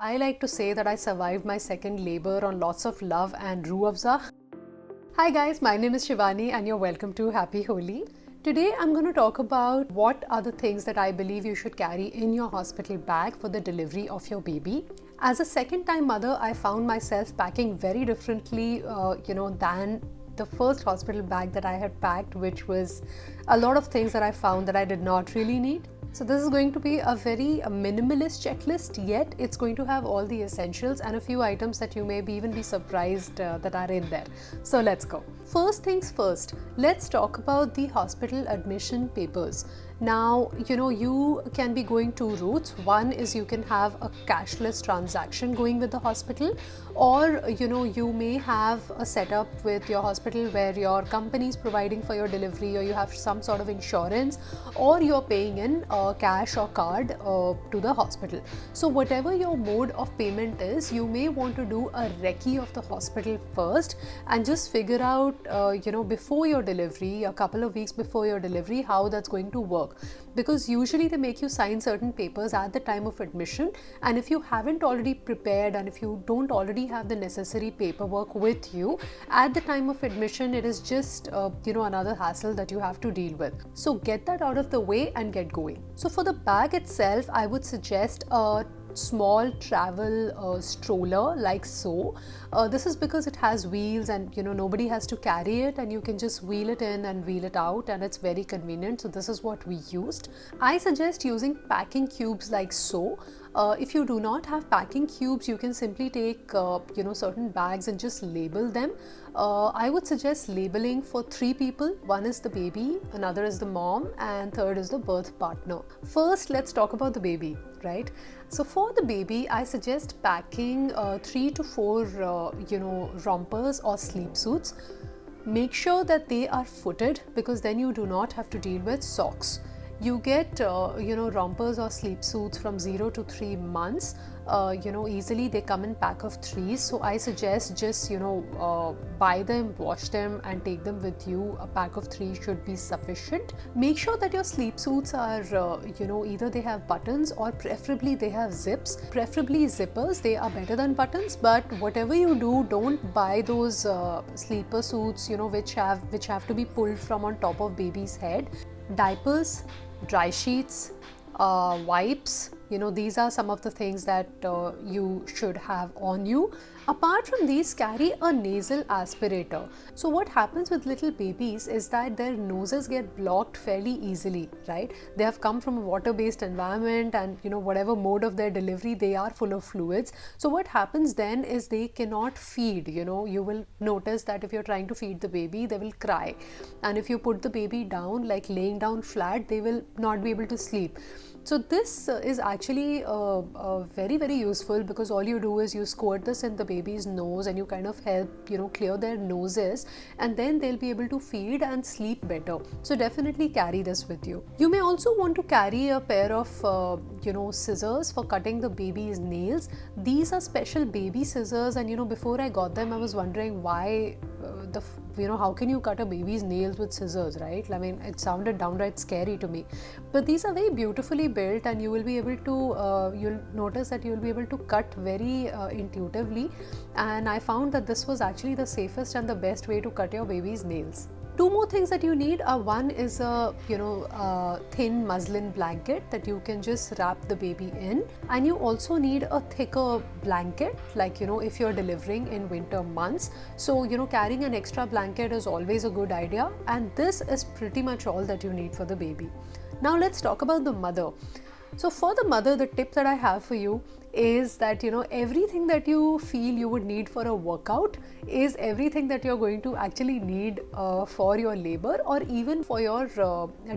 I like to say that I survived my second labor on lots of love and Rooh Afza. Hi guys, my name is Shivani and you're welcome to Happy Holi. Today I'm going to talk about what are the things that I believe you should carry in your hospital bag for the delivery of your baby. As a second time mother, I found myself packing very differently, than the first hospital bag that I had packed, which was a lot of things that I found that I did not really need. So this is going to be a very minimalist checklist, yet it's going to have all the essentials and a few items that you may even be surprised that are in there. So let's go. First things first, let's talk about the hospital admission papers. Now, you can be going two routes. One is you can have a cashless transaction going with the hospital, or you may have a setup with your hospital where your company is providing for your delivery, or you have some sort of insurance, or you're paying in cash or card to the hospital. So whatever your mode of payment is, you may want to do a recce of the hospital first and just figure out before your delivery, a couple of weeks before your delivery, how that's going to work. Because usually they make you sign certain papers at the time of admission, and if you haven't already prepared and if you don't already have the necessary paperwork with you at the time of admission, it is just another hassle that you have to deal with. So get that out of the way and get going. So for the bag itself, I would suggest a small travel stroller like so. This is because it has wheels and nobody has to carry it, and you can just wheel it in and wheel it out, and it's very convenient. So this is what we used. I suggest using packing cubes like so. If you do not have packing cubes, you can simply take certain bags and just label them. I would suggest labeling for 3 people. One is the baby, another is the mom, and third is the birth partner. First, let's talk about the baby, right? So for the baby, I suggest packing 3 to 4 rompers or sleep suits. Make sure that they are footed, because then you do not have to deal with socks. You get rompers or sleep suits from 0 to 3 months. Easily they come in pack of 3. So I suggest just buy them, wash them, and take them with you. A pack of 3 should be sufficient. Make sure that your sleep suits are either they have buttons or preferably they have zips. Preferably zippers, they are better than buttons. But whatever you do, don't buy those sleeper suits which have to be pulled from on top of baby's head. Diapers, dry sheets, wipes, these are some of the things that you should have on you. Apart from these, carry a nasal aspirator. So what happens with little babies is that their noses get blocked fairly easily, right? They have come from a water-based environment, and whatever mode of their delivery, they are full of fluids. So what happens then is they cannot feed. You will notice that if you're trying to feed the baby, they will cry, and if you put the baby down, like laying down flat, they will not be able to sleep. So this is actually very, very useful, because all you do is you squirt this in the baby's nose and you kind of help clear their noses, and then they'll be able to feed and sleep better. So definitely carry this with you. You may also want to carry a pair of scissors for cutting the baby's nails. These are special baby scissors, and before I got them, I was wondering why how can you cut a baby's nails with scissors, right? I mean, it sounded downright scary to me. But these are very beautifully built, and you will be able to you'll notice that you'll be able to cut very intuitively, and I found that this was actually the safest and the best way to cut your baby's nails. 2 more things that you need are, one is a thin muslin blanket that you can just wrap the baby in, and you also need a thicker blanket, like if you're delivering in winter months. So carrying an extra blanket is always a good idea, and this is pretty much all that you need for the baby. Now let's talk about the mother. So for the mother, the tip that I have for you is that everything that you feel you would need for a workout is everything that you're going to actually need for your labor, or even for your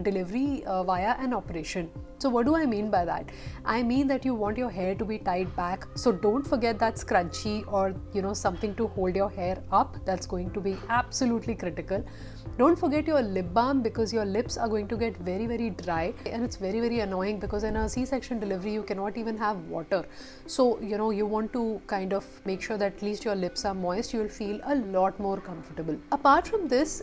delivery via an operation. So what do I mean by that? I mean that you want your hair to be tied back, so don't forget that scrunchie or something to hold your hair up. That's going to be absolutely critical. Don't forget your lip balm, because your lips are going to get very, very dry, and it's very, very annoying because in a C-section delivery you cannot even have water. So you want to kind of make sure that at least your lips are moist. You will feel a lot more comfortable. Apart from this,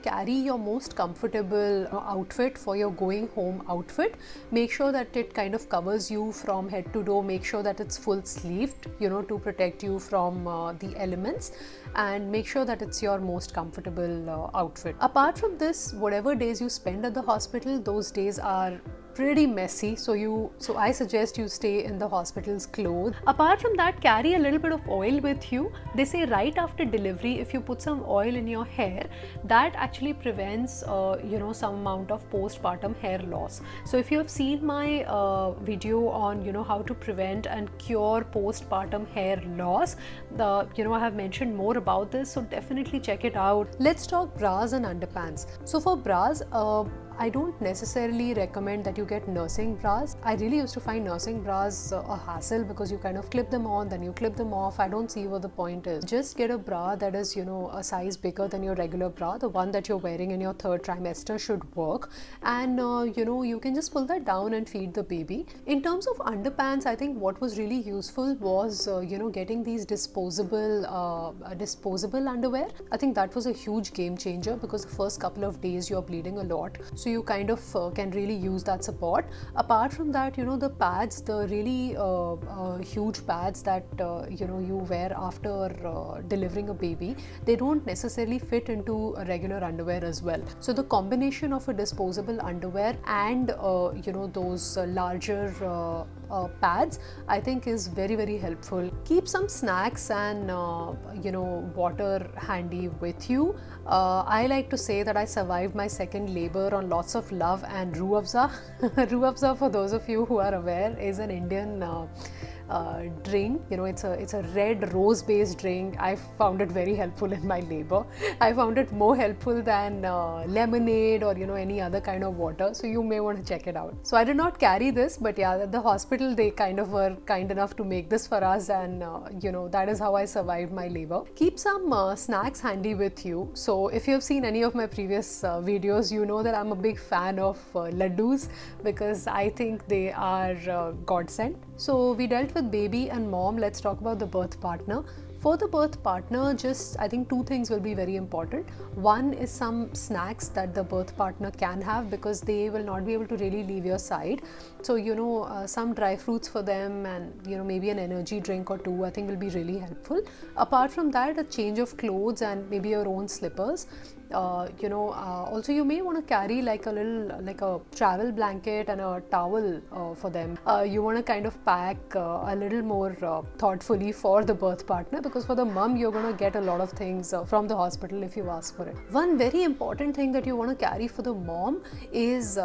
carry your most comfortable outfit for your going home outfit. Make sure that it kind of covers you from head to toe. Make sure that it's full sleeved, to protect you from the elements, and make sure that it's your most comfortable outfit. Apart from this, whatever days you spend at the hospital, those days are pretty messy, so I suggest you stay in the hospital's clothes. Apart from that, carry a little bit of oil with you. They say right after delivery, if you put some oil in your hair, that actually prevents some amount of postpartum hair loss. So if you have seen my video on how to prevent and cure postpartum hair loss, I have mentioned more about this, so definitely check it out. Let's talk bras and underpants. So for bras, I don't necessarily recommend that you get nursing bras. I really used to find nursing bras a hassle because you kind of clip them on, then you clip them off. I don't see what the point is. Just get a bra that is, a size bigger than your regular bra. The one that you're wearing in your third trimester should work. And, you can just pull that down and feed the baby. In terms of underpants, I think what was really useful was, getting these disposable underwear. I think that was a huge game changer because the first couple of days you're bleeding a lot. So you kind of can really use that support. Apart from that, the pads, the really huge pads that you wear after delivering a baby, they don't necessarily fit into a regular underwear as well. So the combination of a disposable underwear and those larger pads, I think is very, very helpful. Keep some snacks and water handy with you. I like to say that I survived my second labor on lots of love and Rooh Afza. Rooh Afza, for those of you who are aware, is an Indian drink. It's a red rose based drink. I found it very helpful in my labor. I found it more helpful than lemonade or any other kind of water, so you may want to check it out. So I did not carry this, but yeah, at the hospital they kind of were kind enough to make this for us, and that is how I survived my labor. Keep some snacks handy with you. So if you have seen any of my previous videos, you know that I'm a big fan of laddus because I think they are godsend. So we dealt with baby and mom. Let's talk about the birth partner. For the birth partner, I think two things will be very important. One is some snacks that the birth partner can have because they will not be able to really leave your side. So, some dry fruits for them and, maybe an energy drink or two, I think will be really helpful. Apart from that, a change of clothes and maybe your own slippers. Also you may want to carry like a travel blanket and a towel for them. You want to kind of pack a little more thoughtfully for the birth partner, because for the mom you're going to get a lot of things from the hospital if you ask for it. One very important thing that you want to carry for the mom is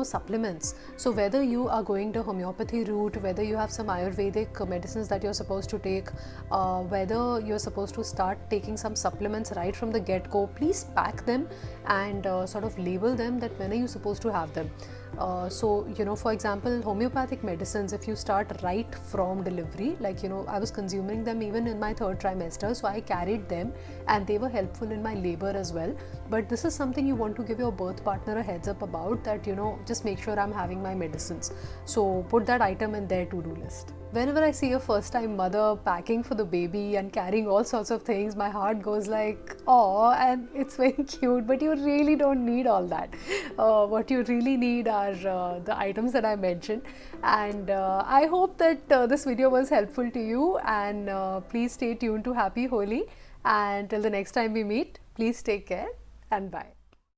supplements. So whether you are going the homeopathy route, whether you have some Ayurvedic medicines that you're supposed to take, whether you're supposed to start taking some supplements right from the get-go, please pack them and sort of label them that when are you supposed to have them. For example, homeopathic medicines, if you start right from delivery, I was consuming them even in my third trimester, so I carried them and they were helpful in my labor as well. But this is something you want to give your birth partner a heads up about, that just make sure I'm having my medicines. So put that item in their to-do list. Whenever I see a first time mother packing for the baby and carrying all sorts of things, my heart goes like, oh, and it's very cute, but you really don't need all that. What you really need are the items that I mentioned. And I hope that this video was helpful to you, and please stay tuned to Happy Holi. And till the next time we meet, please take care and bye.